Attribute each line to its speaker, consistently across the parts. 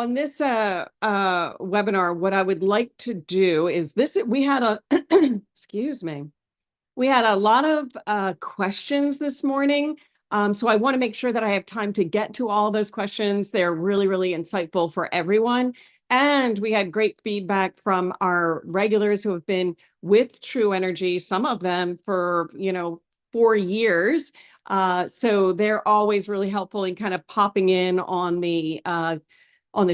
Speaker 1: on this webinar, what I would like to do is we had a, excuse me, we had a lot of questions this morning. So I want to make sure that I have time to get to all those questions. They're really, really insightful for everyone. And we had great feedback from our regulars who have been with True Energy, some of them for, 4 years. So they're always really helpful in kind of popping in on the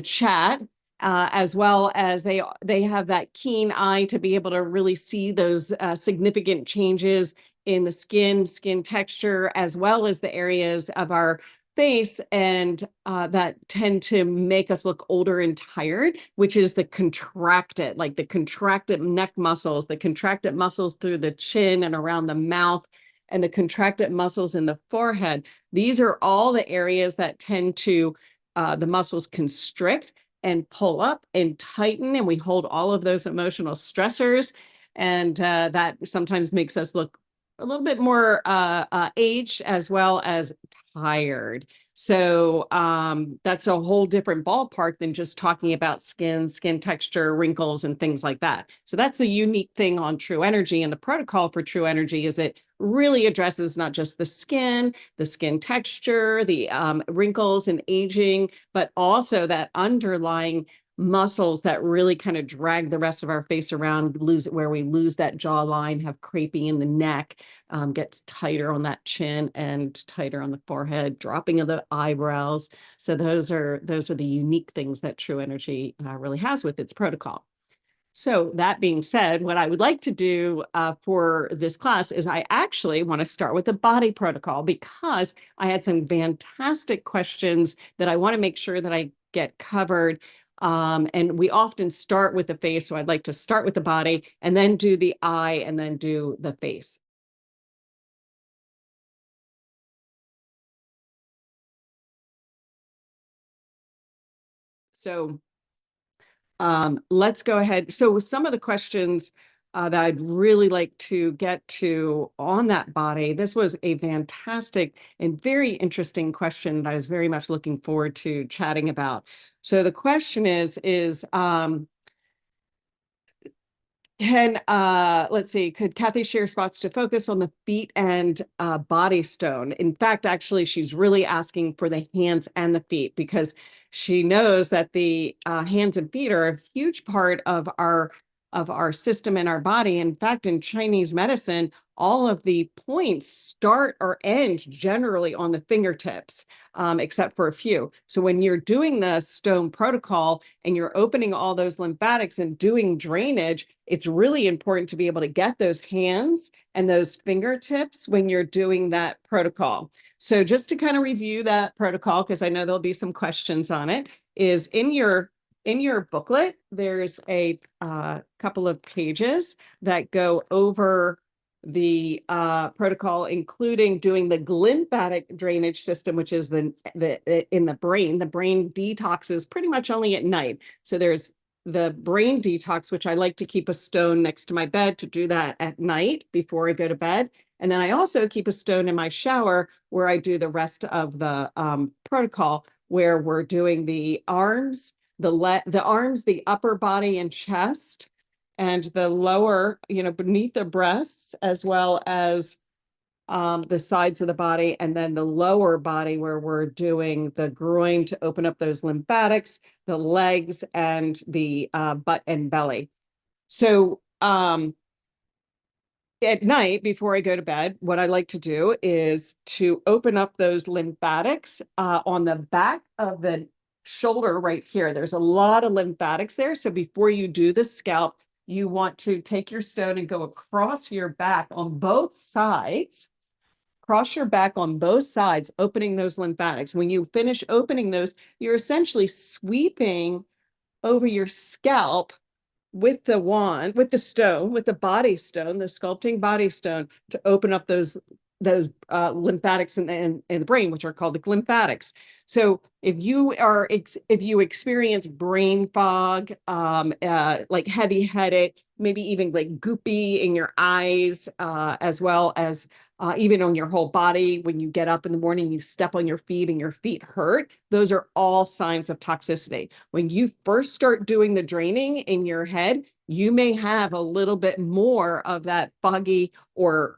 Speaker 1: chat, as well as they have that keen eye to be able to really see those significant changes in the skin texture, as well as the areas of our face and that tend to make us look older and tired, which is the contracted neck muscles, the contracted muscles through the chin and around the mouth, and the contracted muscles in the forehead. These are all the areas that tend to the muscles constrict and pull up and tighten, and we hold all of those emotional stressors, and that sometimes makes us look a little bit more aged as well as tired. So that's a whole different ballpark than just talking about skin texture, wrinkles, and things like that. So that's the unique thing on True Energy, and the protocol for True Energy is it really addresses not just the skin texture, the wrinkles and aging, but also that underlying muscles that really kind of drag the rest of our face around, where we lose that jawline, have crepey in the neck, gets tighter on that chin and tighter on the forehead, dropping of the eyebrows. So those are the unique things that True Energy really has with its protocol. So that being said, what I would like to do for this class is I actually want to start with the body protocol, because I had some fantastic questions that I want to make sure that I get covered. And we often start with the face, so I'd like to start with the body and then do the eye and then do the face. So let's go ahead. So some of the questions that I'd really like to get to on that body, this was a fantastic and very interesting question that I was very much looking forward to chatting about. So the question is let's see, could Cathy share spots to focus on the feet and body stone? In fact, actually, she's really asking for the hands and the feet, because she knows that the hands and feet are a huge part of our system and our body. In fact, in Chinese medicine, all of the points start or end generally on the fingertips, except for a few. So when you're doing the stone protocol and you're opening all those lymphatics and doing drainage, it's really important to be able to get those hands and those fingertips when you're doing that protocol. So just to kind of review that protocol, because I know there'll be some questions on it, is in your booklet, there's a couple of pages that go over the protocol, including doing the lymphatic drainage system, which is in the brain. The brain detoxes pretty much only at night. So there's the brain detox, which I like to keep a stone next to my bed to do that at night before I go to bed. And then I also keep a stone in my shower where I do the rest of the protocol, where we're doing the arms, the upper body and chest, and the lower, beneath the breasts, as well as the sides of the body, and then the lower body, where we're doing the groin to open up those lymphatics, the legs, and the butt and belly. So at night, before I go to bed, what I like to do is to open up those lymphatics on the back of the shoulder right here. There's a lot of lymphatics there. So before you do the scalp, you want to take your stone and go across your back on both sides. Cross your back on both sides, opening those lymphatics. When you finish opening those, you're essentially sweeping over your scalp with the wand, with the stone, with the body stone, the sculpting body stone, to open up those lymphatics in the brain, which are called the lymphatics. So if you experience brain fog, like heavy-headed, maybe even like goopy in your eyes, as well as even on your whole body, when you get up in the morning, you step on your feet and your feet hurt, those are all signs of toxicity. When you first start doing the draining in your head, you may have a little bit more of that foggy or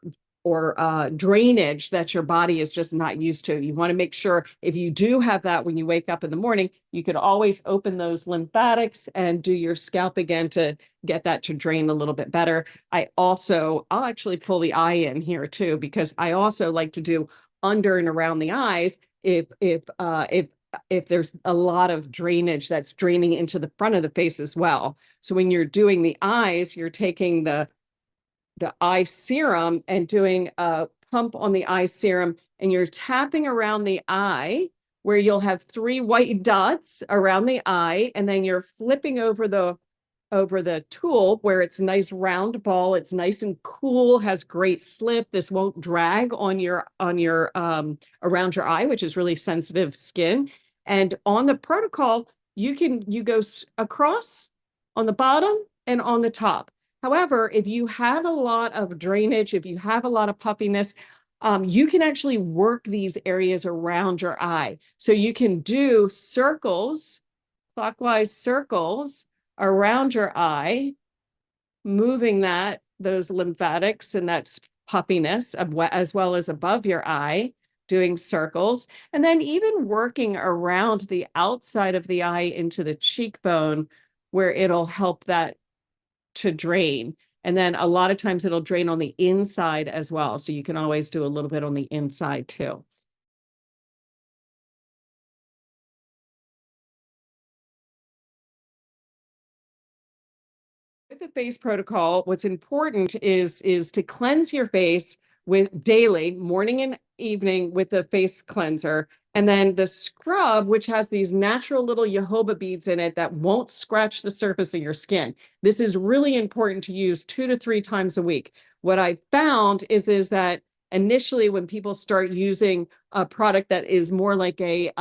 Speaker 1: drainage that your body is just not used to. You want to make sure if you do have that when you wake up in the morning, you could always open those lymphatics and do your scalp again to get that to drain a little bit better. I'll actually pull the eye in here too, because I also like to do under and around the eyes if there's a lot of drainage that's draining into the front of the face as well. So when you're doing the eyes, you're taking the eye serum and doing a pump on the eye serum, and you're tapping around the eye where you'll have 3 white dots around the eye, and then you're flipping over the tool where it's a nice round ball. It's nice and cool, has great slip. This won't drag on your around your eye, which is really sensitive skin. And on the protocol, you go across on the bottom and on the top. However, if you have a lot of drainage, if you have a lot of puffiness, you can actually work these areas around your eye. So you can do circles, clockwise circles around your eye, moving those lymphatics and that puffiness as well as above your eye, doing circles, and then even working around the outside of the eye into the cheekbone where it'll help that to drain. And then a lot of times it'll drain on the inside as well. So you can always do a little bit on the inside too. With the face protocol, what's important is to cleanse your face with daily, morning and evening, with the face cleanser. And then the scrub, which has these natural little jojoba beads in it that won't scratch the surface of your skin. This is really important to use 2 to 3 times a week. What I found is that initially when people start using a product that is more like a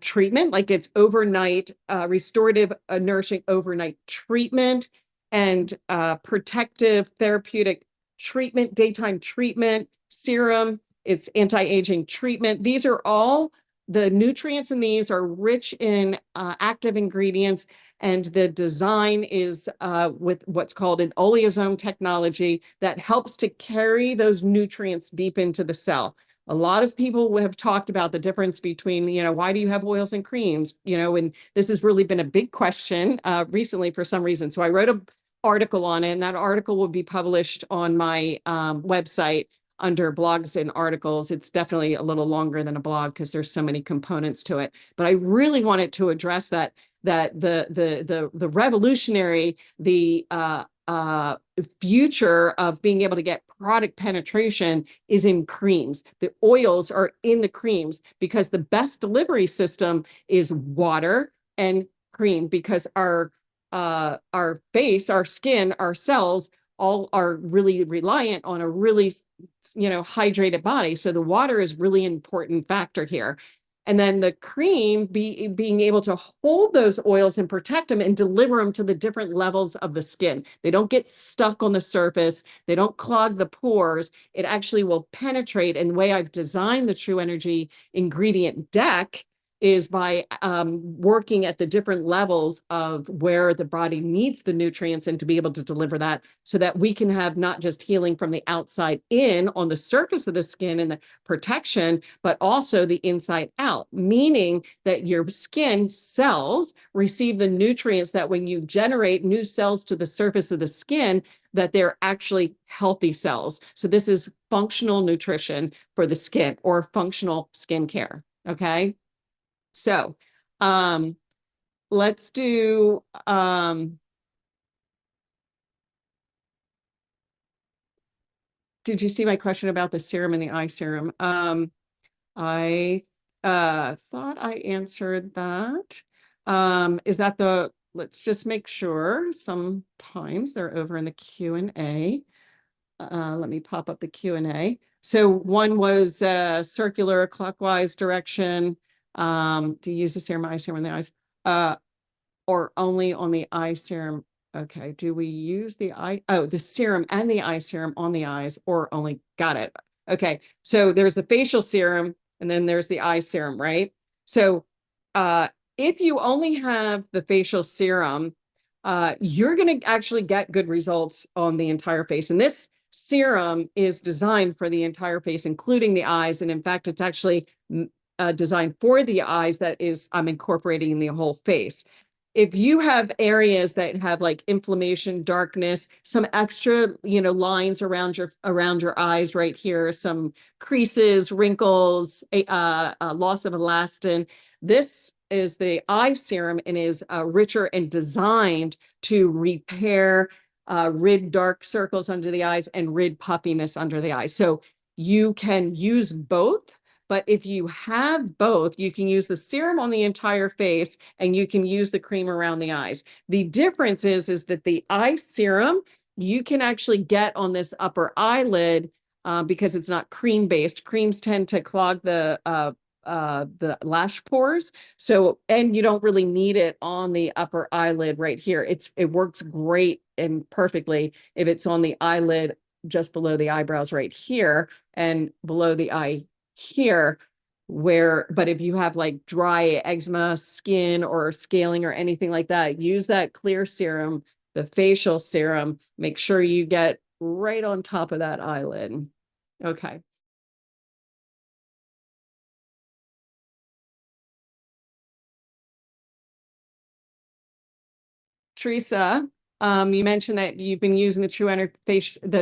Speaker 1: treatment, like it's overnight, restorative, nourishing overnight treatment, and protective therapeutic treatment, daytime treatment, serum, it's anti-aging treatment. These are all, the nutrients in these are rich in active ingredients, and the design is with what's called an oleosome technology that helps to carry those nutrients deep into the cell. A lot of people have talked about the difference between, why do you have oils and creams? And this has really been a big question recently for some reason. So I wrote an article on it, and that article will be published on my website under blogs and articles. It's definitely a little longer than a blog because there's so many components to it. But I really wanted to address that the revolutionary, the future of being able to get product penetration is in creams. The oils are in the creams because the best delivery system is water and cream, because our face, our skin, our cells all are really reliant on a really hydrated body. So the water is really an important factor here. And then the cream being able to hold those oils and protect them and deliver them to the different levels of the skin. They don't get stuck on the surface. They don't clog the pores. It actually will penetrate. And the way I've designed the True Energy ingredient deck is by working at the different levels of where the body needs the nutrients and to be able to deliver that, so that we can have not just healing from the outside in on the surface of the skin and the protection, but also the inside out, meaning that your skin cells receive the nutrients that when you generate new cells to the surface of the skin, that they're actually healthy cells. So this is functional nutrition for the skin, or functional skincare. Okay. So, let's do, did you see my question about the serum and the eye serum? I thought I answered that. Is that let's just make sure, sometimes they're over in the Q&A. let me pop up the Q&A. So one was circular clockwise direction, to use the serum, eye serum on the eyes, or only on the eye serum. Okay, do we use the the serum and the eye serum on the eyes, or only, got it. Okay, so there's the facial serum and then there's the eye serum, right? So if you only have the facial serum, you're going to actually get good results on the entire face. And this serum is designed for the entire face, including the eyes. And in fact, it's actually designed for the eyes that is, I'm incorporating in the whole face. If you have areas that have like inflammation, darkness, some extra, lines around your eyes right here, some creases, wrinkles, loss of elastin, this is the eye serum and is richer and designed to repair, rid dark circles under the eyes and rid puffiness under the eyes. So you can use both. But if you have both, you can use the serum on the entire face and you can use the cream around the eyes. The difference is that the eye serum, you can actually get on this upper eyelid because it's not cream based. Creams tend to clog the lash pores. So, and you don't really need it on the upper eyelid right here. It works great and perfectly if it's on the eyelid just below the eyebrows right here and below the eye here, but if you have like dry eczema skin or scaling or anything like that, use that clear serum, the facial serum. Make sure you get right on top of that eyelid. Okay. Teresa, you mentioned that you've been using the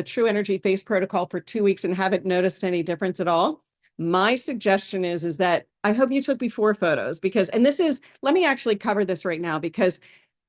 Speaker 1: True Energy Face Protocol for 2 weeks and haven't noticed any difference at all. My suggestion is that I hope you took before photos and let me actually cover this right now because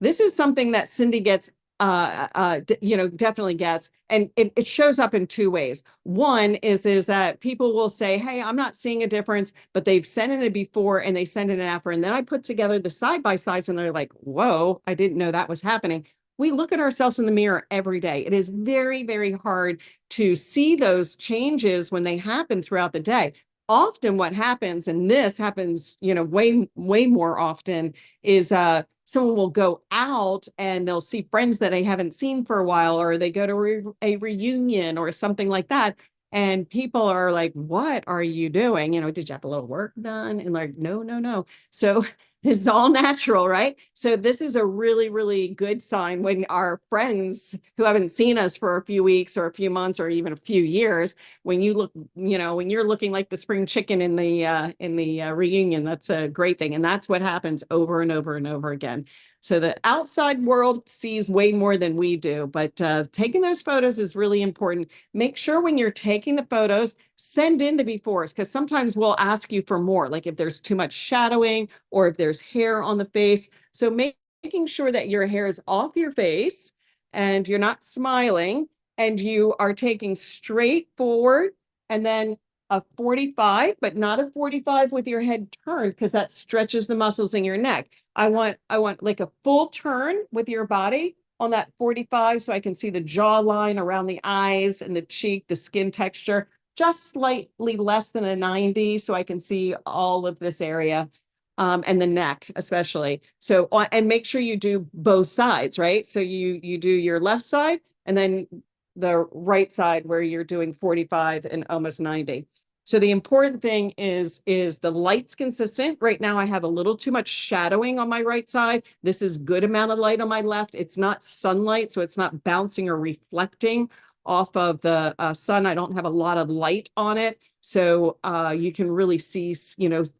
Speaker 1: this is something that Cindy gets, definitely gets, and it shows up in two ways. One is that people will say, hey, I'm not seeing a difference, but they've sent in a before and they send in an after. And then I put together the side by sides and they're like, whoa, I didn't know that was happening. We look at ourselves in the mirror every day. It is very, very hard to see those changes when they happen throughout the day. Often what happens, and this happens, way, way more often, is someone will go out and they'll see friends that they haven't seen for a while, or they go to a reunion or something like that. And people are like, what are you doing? Did you have a little work done? And like, no, no, no. So it's all natural, right? So this is a really, really good sign when our friends who haven't seen us for a few weeks or a few months or even a few years, when you look, when you're looking like the spring chicken in the reunion, that's a great thing. And that's what happens over and over and over again. So the outside world sees way more than we do, but taking those photos is really important. Make sure when you're taking the photos, send in the befores, because sometimes we'll ask you for more, like if there's too much shadowing or if there's hair on the face. So making sure that your hair is off your face and you're not smiling and you are taking straight forward and then a 45, but not a 45 with your head turned because that stretches the muscles in your neck. I want like a full turn with your body on that 45 so I can see the jawline around the eyes and the cheek, the skin texture, just slightly less than a 90 so I can see all of this area. And the neck especially. So, and make sure you do both sides, right? So you do your left side and then the right side where you're doing 45 and almost 90. So the important thing is the light's consistent. Right now I have a little too much shadowing on my right side. This is good amount of light on my left. It's not sunlight, so it's not bouncing or reflecting off of the sun. I don't have a lot of light on it. So you can really see,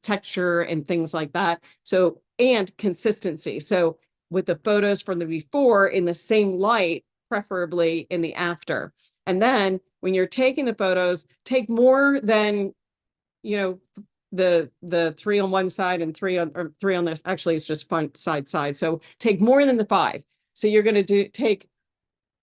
Speaker 1: texture and things like that. So, and consistency. So with the photos from the before in the same light, preferably in the after. And then when you're taking the photos, take more than, the 3 on one side and 3 on this. Actually, it's just front, side. So take more than the 5. So you're going to take,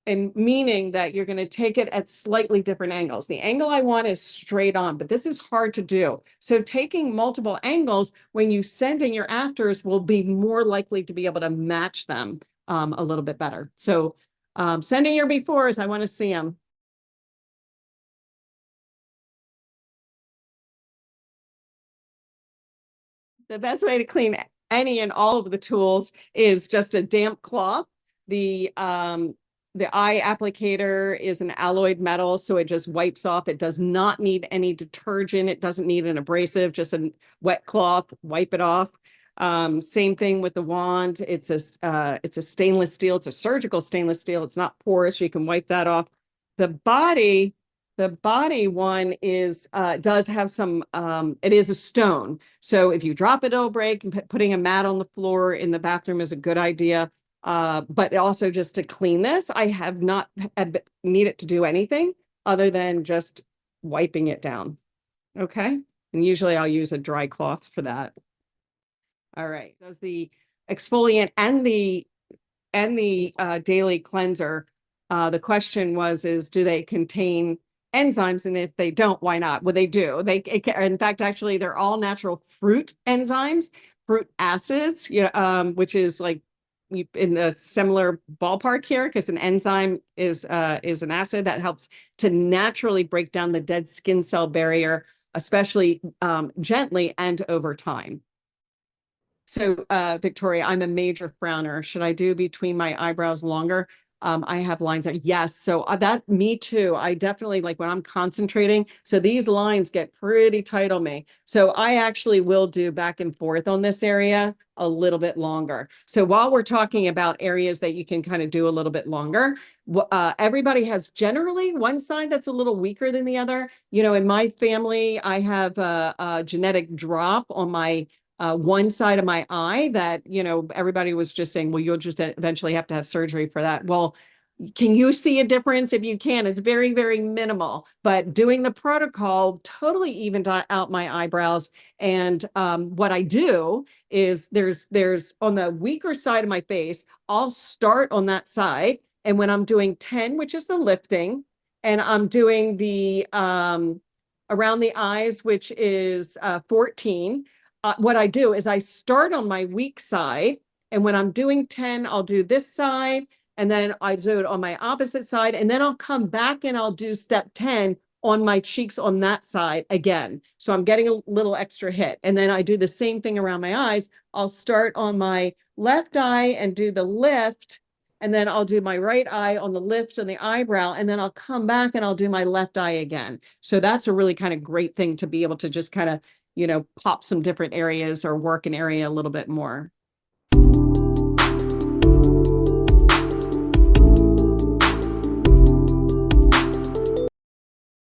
Speaker 1: and meaning that you're going to take it at slightly different angles. The angle I want is straight on, but this is hard to do. So taking multiple angles when you send in your afters will be more likely to be able to match them a little bit better. So sending your befores, I want to see them. The best way to clean any and all of the tools is just a damp cloth. The eye applicator is an alloyed metal, so it just wipes off. It does not need any detergent. It doesn't need an abrasive, just a wet cloth, wipe it off. Same thing with the wand. It's a stainless steel. It's a surgical stainless steel. It's not porous. You can wipe that off. The body, the body one is does have some. It is a stone. So if you drop it, it'll break. And putting a mat on the floor in the bathroom is a good idea. But also just to clean this, I have not needed to do anything other than just wiping it down. Okay. And usually I'll use a dry cloth for that. All right. Does the exfoliant and the daily cleanser, the question was, do they contain enzymes? And if they don't, why not? Well, they do. In fact, actually, they're all natural fruit enzymes, fruit acids, which is like in the similar ballpark here, because an enzyme is an acid that helps to naturally break down the dead skin cell barrier, especially gently and over time. So, Victoria, I'm a major frowner. Should I do between my eyebrows longer? I have lines that, yes. So that, me too. I definitely like when I'm concentrating. So these lines get pretty tight on me. So I actually will do back and forth on this area a little bit longer. So while we're talking about areas that you can kind of do a little bit longer, everybody has generally one side that's a little weaker than the other. In my family, I have a genetic drop on my one side of my eye that, everybody was just saying, well, you'll just eventually have to have surgery for that. Well, can you see a difference? If you can, it's very, very minimal, but doing the protocol totally evened out my eyebrows. And what I do is there's on the weaker side of my face, I'll start on that side. And when I'm doing 10, which is the lifting, and I'm doing the around the eyes, which is 14, what I do is I start on my weak side. And when I'm doing 10, I'll do this side. And then I do it on my opposite side. And then I'll come back and I'll do step 10 on my cheeks on that side again. So I'm getting a little extra hit. And then I do the same thing around my eyes. I'll start on my left eye and do the lift. And then I'll do my right eye on the lift on the eyebrow. And then I'll come back and I'll do my left eye again. So that's a really kind of great thing to be able to just kind of pop some different areas or work an area a little bit more.